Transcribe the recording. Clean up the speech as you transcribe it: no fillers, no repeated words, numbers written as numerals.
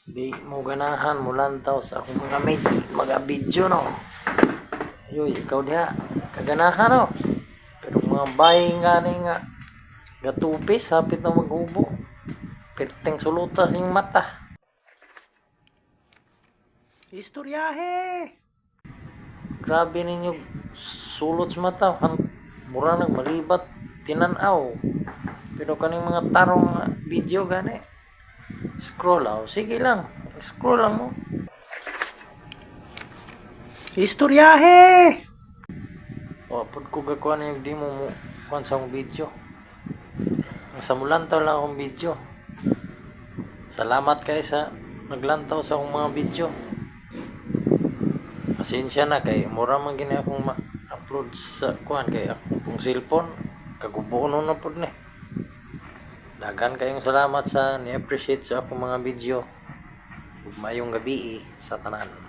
Di mo ganahan mo lantaw sa akong mga video no. Yoy, ikaw diha kaganahan no. Pero mga bayi nga ni nga gatupis hapit na maghubo. Perteng suluta sa inyong mata. Istoryahe. Grabe ninyo sulot sa mata. Mura nagmalibat tinanaw. Pero kaning mga tarong video gani. Scroll out. Sige lang. Scroll lang mo. Istoryahe! O, pud ko gakuha na yung di mo kuhan sa akong video. Ang samulantaw lang akong video. Salamat kayo sa naglantaw sa akong mga video. Pasensya na kay mura man gini akong ma-upload sa kuhan kay akong cellphone. Kagubuon na pud ni. Dagan kayong salamat sa ni-appreciate sa akong mga video. Mayong gabi sa tanan.